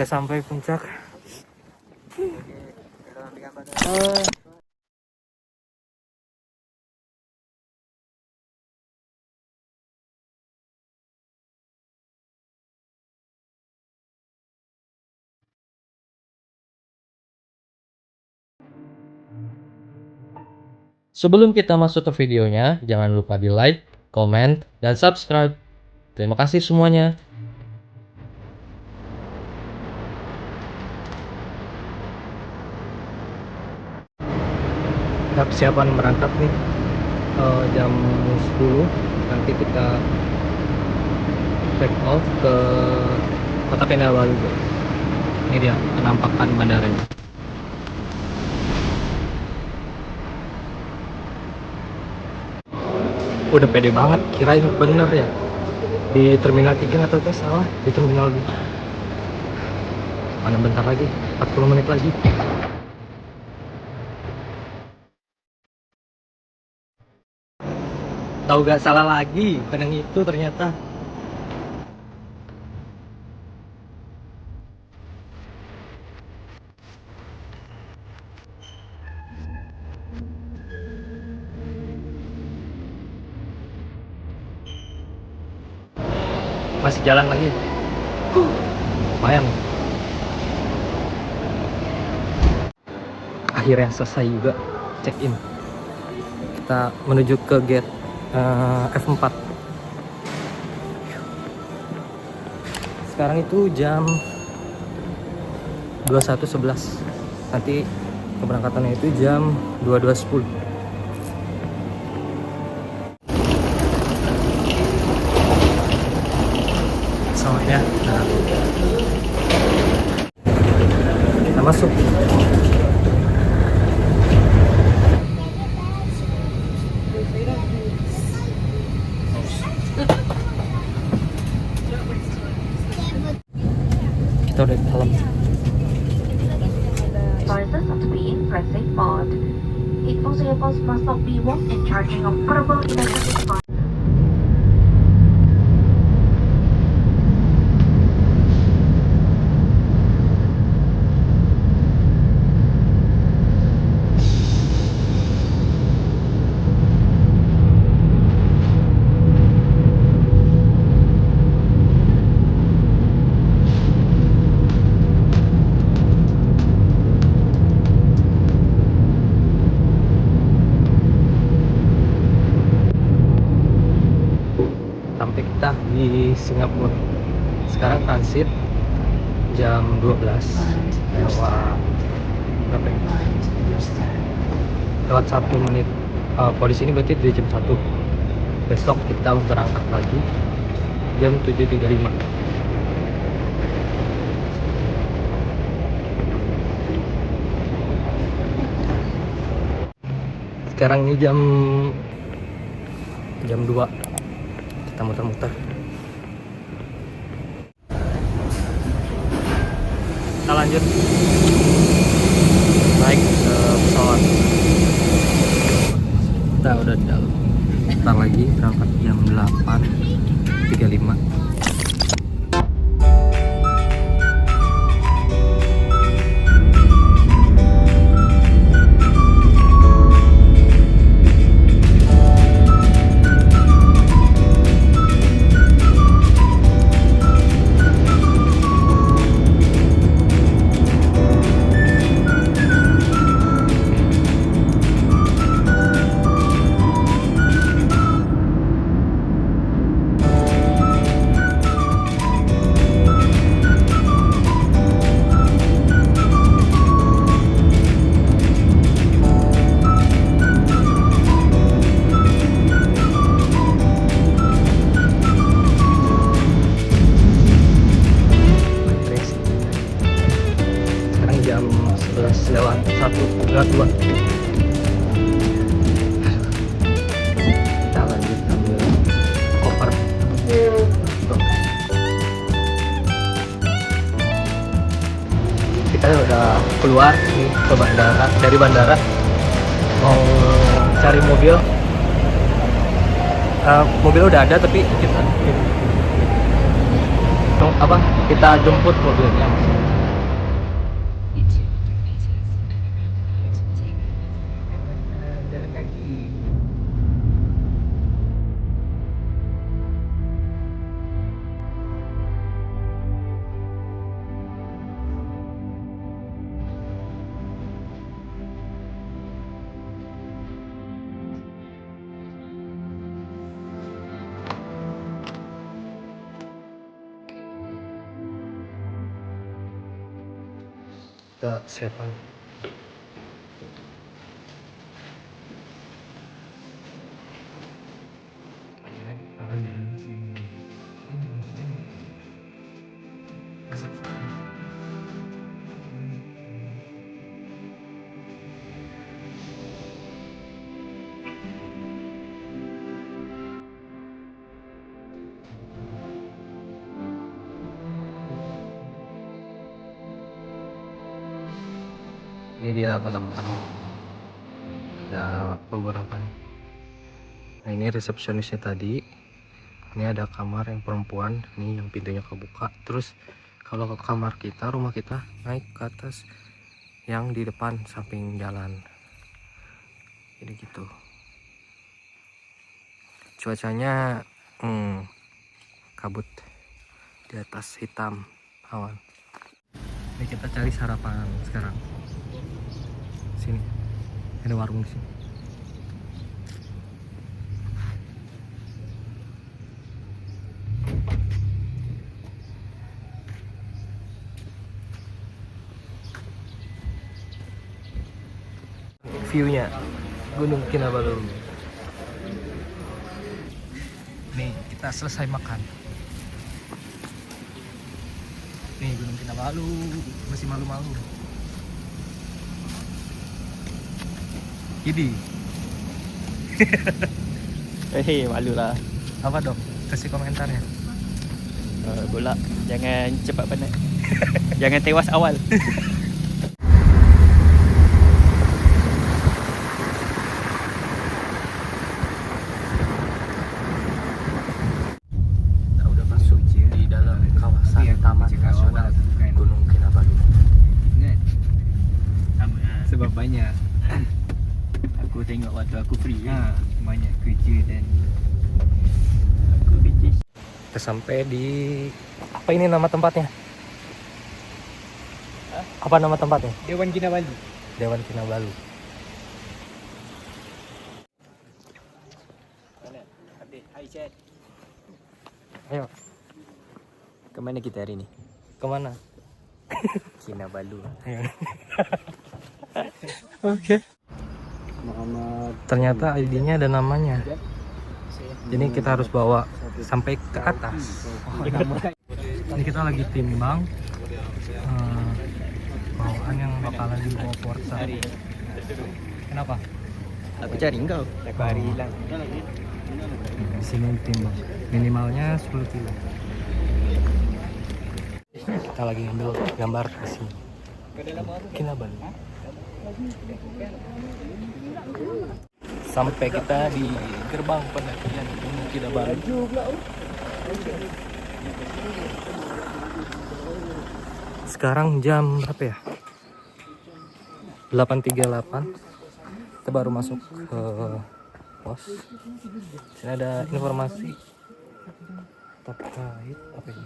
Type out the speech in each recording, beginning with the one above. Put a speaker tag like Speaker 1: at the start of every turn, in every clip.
Speaker 1: Kita sampai puncak.
Speaker 2: Sebelum kita masuk ke videonya, jangan lupa di like, comment, dan subscribe. Terima kasih semuanya.
Speaker 1: Kita persiapan berangkat nih. Jam 10 nanti kita take off ke Kota Kinabalu. Ini dia penampakan bandaranya. Udah pede banget, kirain bener ya di Terminal 3 atau salah di Terminal 2. Mana bentar lagi, 40 menit lagi. Tahu gak salah lagi, bukan yang itu ternyata. Masih jalan lagi. Lumayan. Akhirnya selesai juga check in. Kita menuju ke gate F4. Sekarang itu jam 21.11. Nanti keberangkatannya itu jam 22.10. Soalnya nah, kita masuk. Kita udah di dalam.
Speaker 3: Devices must be in pressing mode. Info must not be worn in charging of portable electronic devices.
Speaker 1: Sampai kita di Singapura. Sekarang transit jam 12 lewat berapa ya? Lewat 1 menit. Polisi ini berarti dari jam 1. Besok kita berangkat lagi jam 7.35. Sekarang ini jam 2. Kita muter-muter. Kita lanjut naik ke pesawat. Kita udah di dalam. Ntar lagi berangkat jam 8.35. Jam 11 lewat 1 lewat 2. Kita lanjut ambil koper. Kita udah keluar nih ke bandara, dari bandara mau cari mobil. Mobil udah ada tapi kita jemput mobilnya. Kita setan. Ini dia teman-teman, ada beberapa nih. Nah ini resepsionisnya tadi. Ini ada kamar yang perempuan, ini yang pintunya kebuka. Terus kalau ke kamar kita, rumah kita naik ke atas yang di depan samping jalan. Jadi gitu. Cuacanya kabut, di atas hitam awan. Ini kita cari sarapan sekarang. Sini ada warung di sini. View-nya Gunung Kinabalu. Nih kita selesai makan. Nih Gunung Kinabalu masih malu-malu. Jadi
Speaker 4: Malu lah.
Speaker 1: apa dong? Kasih komentarnya.
Speaker 4: Bola jangan cepat penat. Jangan tewas awal.
Speaker 1: Kita udah masuk di dalam kawasan Taman Nasional Gunung Kinabalu.
Speaker 4: Sebab banyak. Aku tengok waktu aku free. Banyak kerja dan aku kerja.
Speaker 1: Kita sampai di apa ini nama tempatnya? Apa nama tempatnya?
Speaker 4: Dewan Kinabalu.
Speaker 1: Dewan Kinabalu.
Speaker 4: Hai chat.
Speaker 1: Ayo,
Speaker 4: Kemana kita hari ni?
Speaker 1: kemana?
Speaker 4: Kinabalu.
Speaker 1: Ayo. Oke. Ternyata ID-nya ada namanya. Jadi kita harus bawa sampai ke atas. Ini kita lagi timbang bawaan yang bakalan dibawa Forza. Kenapa?
Speaker 4: Aku cari kau. Aku hari hilang.
Speaker 1: Di sini ditimbang. Minimalnya 10 kilo. Kita lagi ngambil gambar di sini. Kinabalu. Sampai kita di gerbang pendakian Gunung Kinabalu. Sekarang jam berapa ya? 8.38. Kita baru masuk ke pos. Sini ada informasi terkait apa ini?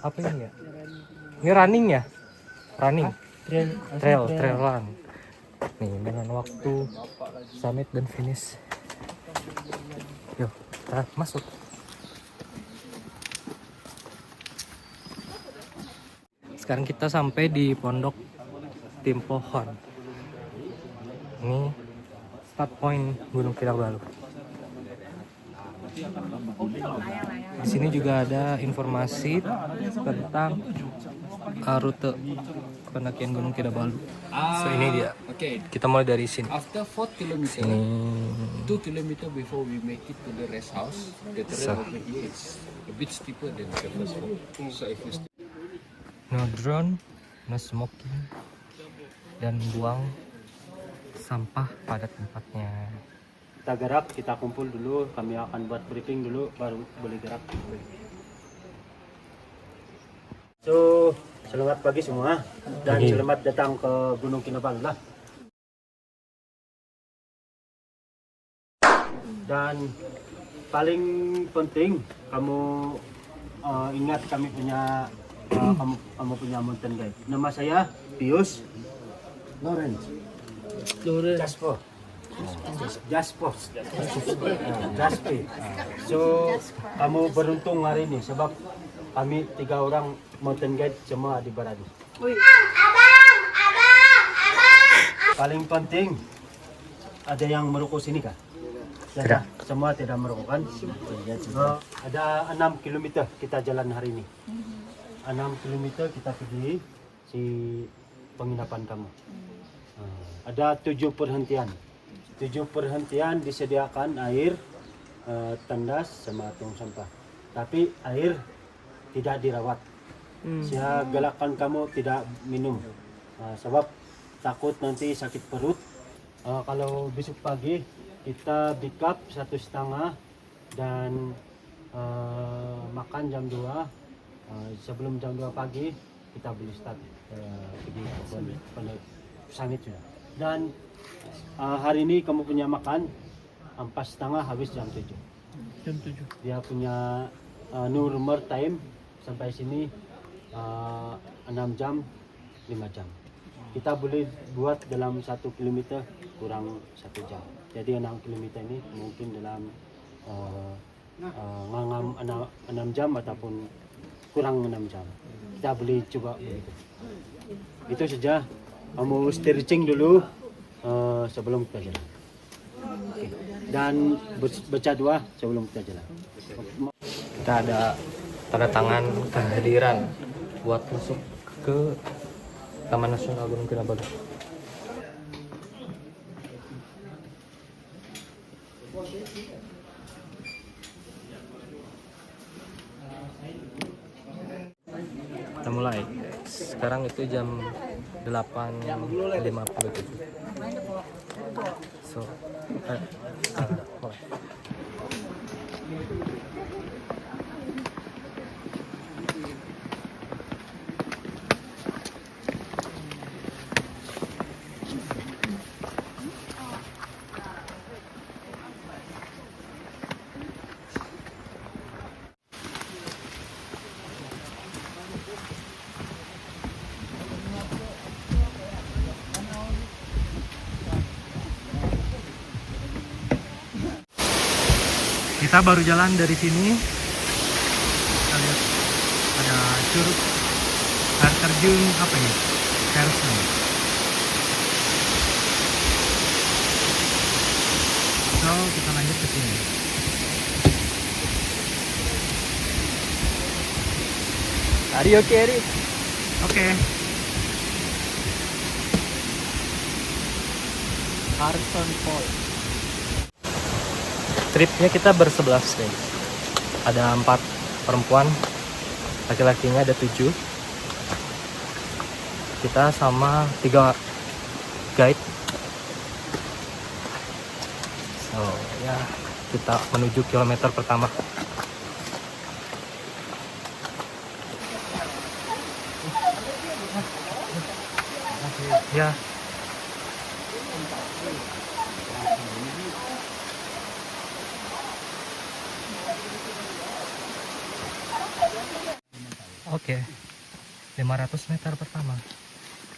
Speaker 1: Apa ini ya? Ini running ya? Running. Trail run. Nih dengan waktu summit dan finish. Yuk, kita masuk. Sekarang kita sampai di Pondok Tim Pohon. Ini start point Gunung Kinabalu. Di sini juga ada informasi tentang rute pendakian Gunung Kinabalu. So ini dia.
Speaker 5: Okay,
Speaker 1: Kita mulai dari sini.
Speaker 5: after 4 kilometer,
Speaker 1: Sini.
Speaker 5: 2 kilometer before we make it to the rest house, the terrain over here is a bit steeper than the first one. So if you
Speaker 1: No drone, no smoking, dan buang sampah pada tempatnya.
Speaker 6: Kita gerak, kita kumpul dulu, kami akan buat briefing dulu, baru boleh gerak. So, selamat pagi semua, dan
Speaker 1: Pagi.
Speaker 6: selamat datang ke Gunung Kinabalu lah. Dan paling penting, kamu ingat kami punya, kamu punya mountain guide. Nama saya Pius Lawrence. Jasper. Jasper. So, kamu beruntung hari ini sebab kami 3 orang mountain guide semua di Baradi. Paling penting, ada yang merokok sini kah? Tidak. Semua tidak merokok kan? Ada 6 km kita jalan hari ini. 6 km kita pergi si penginapan kamu. Ada 7 perhentian. 7 perhentian disediakan air, tandas sama tong sampah. Tapi air tidak dirawat. Saya galakkan kamu tidak minum. Sebab takut nanti sakit perut. Kalau besok pagi kita backup 1,5 dan makan jam 2. Sebelum jam 2 pagi kita boleh start pergi sanit sudah. Dan hari ini kamu punya makan 4,5 habis jam 7. Dia punya normal time sampai sini 6 jam 5 jam. Kita boleh buat dalam 1 km kurang 1 jam. Jadi 6 km ini mungkin dalam 6 jam ataupun kurang 6 jam. Kita boleh coba begitu. Itu saja. Kamu stretching dulu sebelum kita jalan. Okay. Dan baca doa sebelum kita jalan.
Speaker 1: Kita ada tanda tangan kehadiran buat masuk ke Taman Nasional Gunung Kinabalu. Kita mulai. Sekarang itu jam 8.57. So, mulai. Kita baru jalan dari sini. Kita lihat ada curug air terjun apa ini? Kersen. So kita lanjut ke sini.
Speaker 4: Ari okey Ari.
Speaker 1: Oke.
Speaker 4: Carson Fall.
Speaker 1: Tripnya kita bersebelas guys. Ada 4 perempuan, laki-lakinya ada 7. Kita sama 3 guide. So ya kita menuju kilometer pertama. Ya. Oke. 500 meter pertama.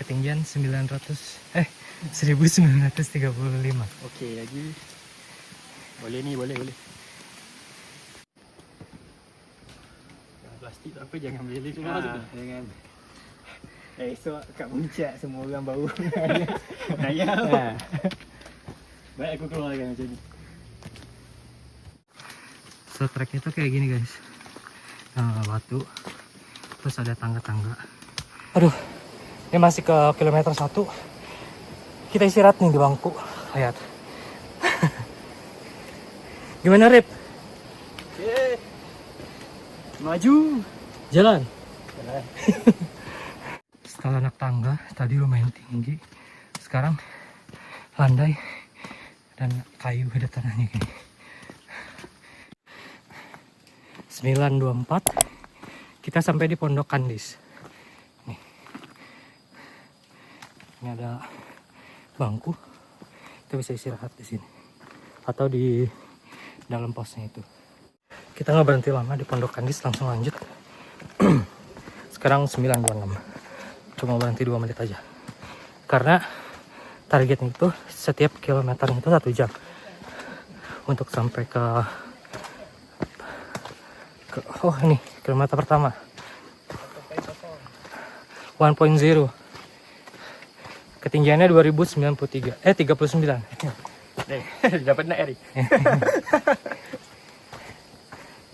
Speaker 1: Ketinggian 1935.
Speaker 4: Okey lagi. Boleh ni, boleh. Plastik tak apa, jangan beli semua masuk. Jangan. Esok kat puncak semua orang bau. Naya. Baik aku keluarkan macam ni.
Speaker 1: So treknya tuh kayak gini guys. Batu. Terus ada tangga-tangga. Aduh, ini masih ke kilometer 1. Kita istirahat nih di bangku. Lihat. Gimana Rip?
Speaker 4: Okey. Maju.
Speaker 1: Jalan. Setelah naik tangga, tadi lumayan tinggi. Sekarang landai dan kayu ada tanahnya kayak 9.24 kita sampai di Pondok Kandis. Nih. Ini ada bangku, kita bisa istirahat di sini atau di dalam posnya itu. Kita nggak berhenti lama di Pondok Kandis, langsung lanjut. Sekarang 9.26, cuma berhenti 2 menit aja karena targetnya itu setiap kilometernya itu 1 jam untuk sampai ke oh ini kilometer pertama 1.0, ketinggiannya 2093 39.
Speaker 4: Dapat nak Eri.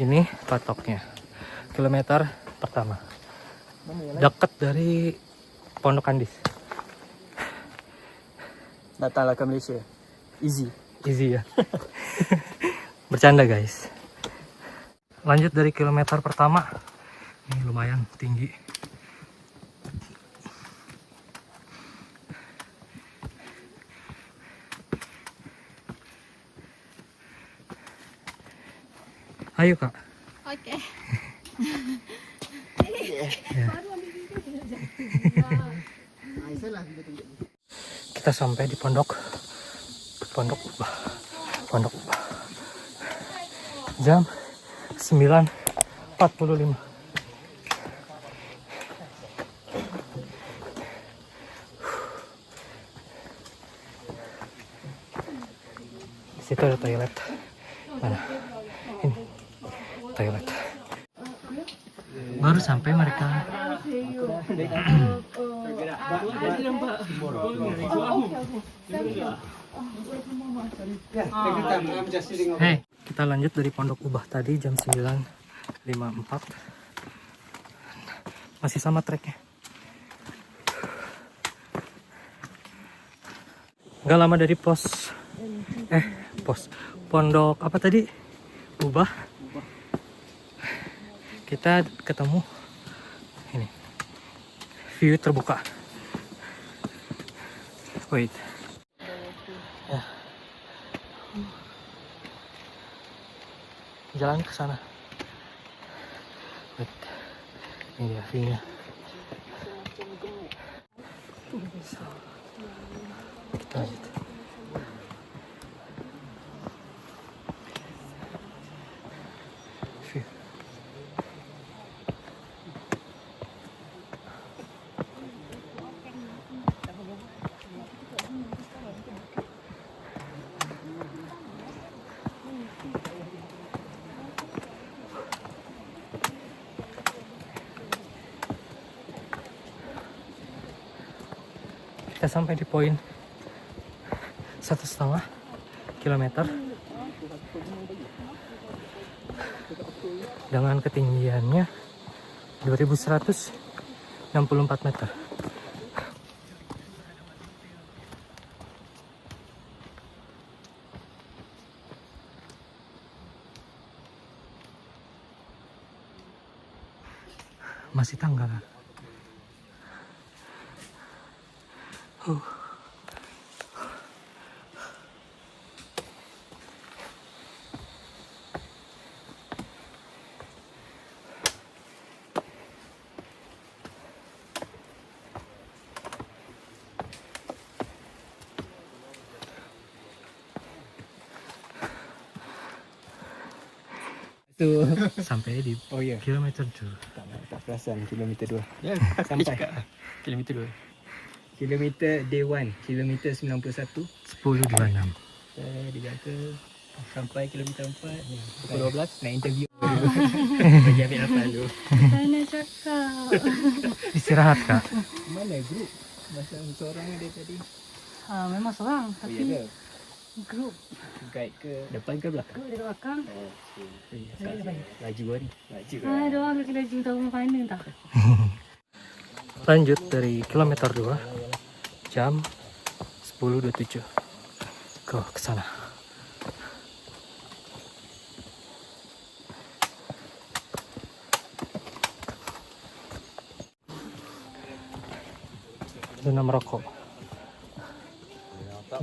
Speaker 1: Ini patoknya kilometer pertama, dekat dari Pondok Kandis.
Speaker 4: Datanglah ke Malaysia. Easy.
Speaker 1: Easy ya. Bercanda guys. Lanjut dari kilometer pertama. Ini lumayan tinggi. Ayo kak.
Speaker 7: Oke.
Speaker 1: Kita sampai di pondok jam 9.45. Di situ ada toilet. Mana? Ini toilet. Baru sampai mereka. Hei, kita lanjut dari Pondok Ubah tadi jam 9.54. Masih sama treknya. Gak lama dari pos Pondok apa tadi? Ubah. Kita ketemu ini. View terbuka. Wait. Ya. Jalan ke sana. Wait. Ini dia view-nya. Kita lanjut. View. Kita sampai di poin 1,5 kilometer dengan ketinggiannya 2164 meter. Masih tanggal.
Speaker 4: Tu.
Speaker 1: Sampai di
Speaker 4: Oh ya.
Speaker 1: kilometer 2.
Speaker 4: Tak perasan kilometer 2. Ya, sampai kilometer 2. Kilometer day 1, kilometer 91.
Speaker 1: 10.26.
Speaker 4: Kita sampai kilometer 4. Pukul 12 nak interview. Bagi ambil apa dulu.
Speaker 7: Mana cakap?
Speaker 1: Istirahat kak.
Speaker 4: Mana grup? Masa seorang ada tadi.
Speaker 7: Memang seorang,
Speaker 4: Oh
Speaker 7: tapi
Speaker 4: ya ke?
Speaker 7: grup.
Speaker 4: Guide ke depan ke belakang?
Speaker 7: Grup di belakang.
Speaker 4: Laju ni. Laju.
Speaker 7: Ada orang lagi laju tahu mana tak?
Speaker 1: Lanjut dari kilometer 2 jam 10.27 ke sana. Zona merokok.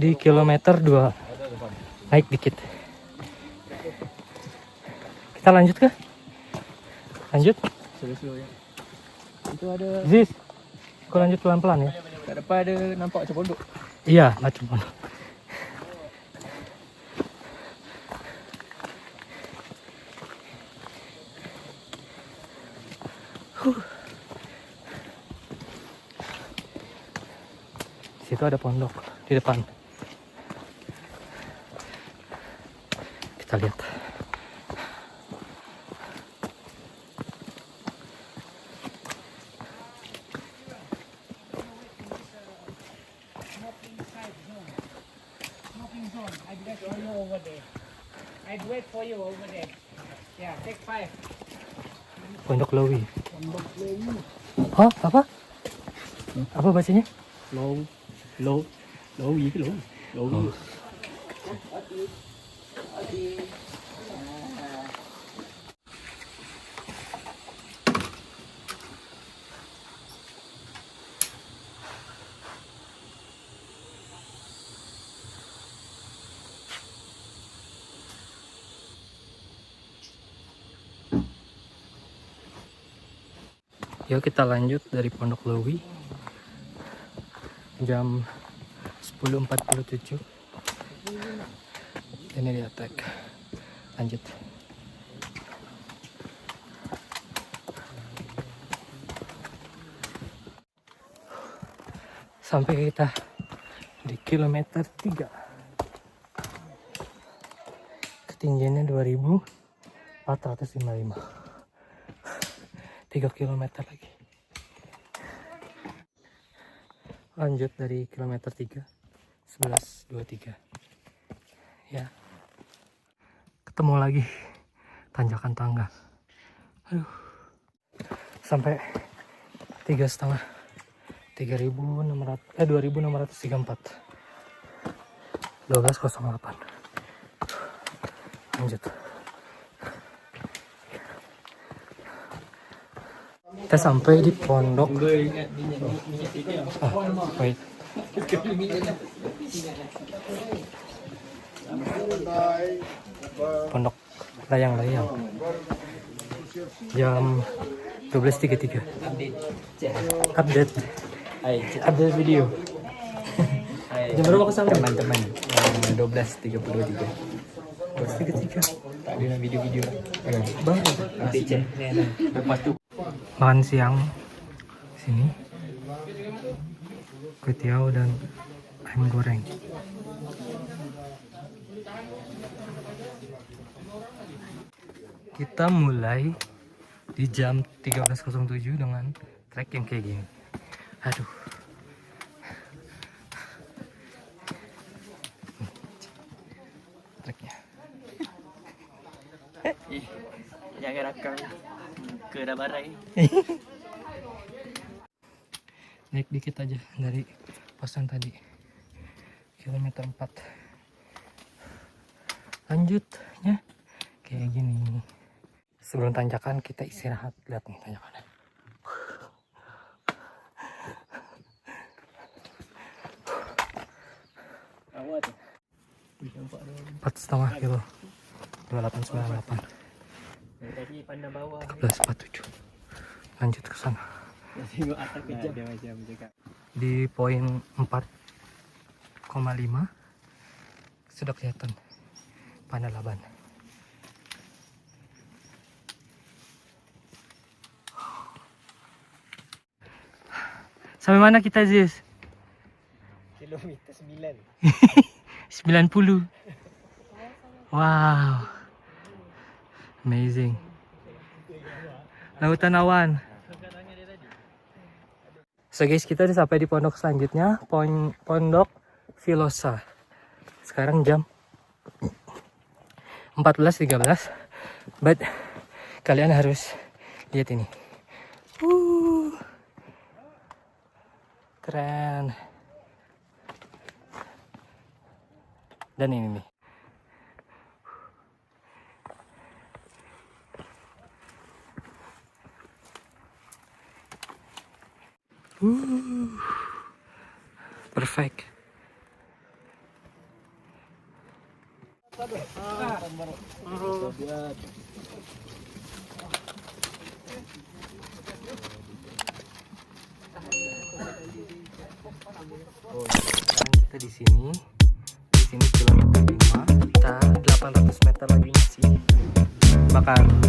Speaker 1: di kilometer 2. Naik dikit. Kita lanjut ke? Lanjut.
Speaker 4: Slow-slow ya. Itu ada
Speaker 1: Ziz, kau lanjut pelan-pelan ya.
Speaker 4: kat depan ada nampak macam pondok.
Speaker 1: Iya, macam mana? Situ ada pondok di depan. Kita lihat. Pondok Lowi. Hah? Apa? Apa bacanya?
Speaker 4: Low gì cái lỗ.
Speaker 1: Yuk kita lanjut dari Pondok Lowi. Jam 10.47. Ini dia attack. Lanjut. Sampai kita di kilometer 3. Ketinggiannya 2455. 3 kilometer lagi. Lanjut dari kilometer 3. 11.23. Ya. Ketemu lagi tanjakan tangga. Aduh. Sampai 3,5. 2634. 12.08. Lanjut. Kita sampai di pondok. Wait. Pondok layang-layang. Jam 12.33. Update video. Jam berapa kesampai teman-teman? 12.33. 12.33.
Speaker 4: Tak ada video-video.
Speaker 1: Baru.
Speaker 4: Nanti cek. Lepas tu
Speaker 1: Makan siang sini. Kuitiau dan ayam goreng. Kita mulai di jam 13.07 dengan trek yang kayak gini. Aduh. Treknya.
Speaker 4: jangan rakam ke dah barai.
Speaker 1: Naik dikit aja dari posan tadi. Kilometer 4. Lanjutnya kayak gini. Sebelum tanjakan kita istirahat. Lihat nih tanjakannya.
Speaker 4: Awak tu.
Speaker 1: 4,5 kilo. 2898.
Speaker 4: Tadi pandang bawah.
Speaker 1: 1347. Lanjut ke sana.
Speaker 4: Tengok atas kejap dia macam cakap.
Speaker 1: Di poin 4,5 sudah kelihatan Panalaban. Sampai mana kita, Ziz?
Speaker 4: Kilometer 9.
Speaker 1: 90. Wow. Amazing. Lautan awan. So guys, kita udah sampai di pondok selanjutnya, Pondok Filosa. Sekarang jam 14.13. But kalian harus lihat ini. Keren. Dan ini nih. Perfect. Oh, sekarang kita di sini. Di sini kilometer 5. Kita 800 meter lagi sih. Makan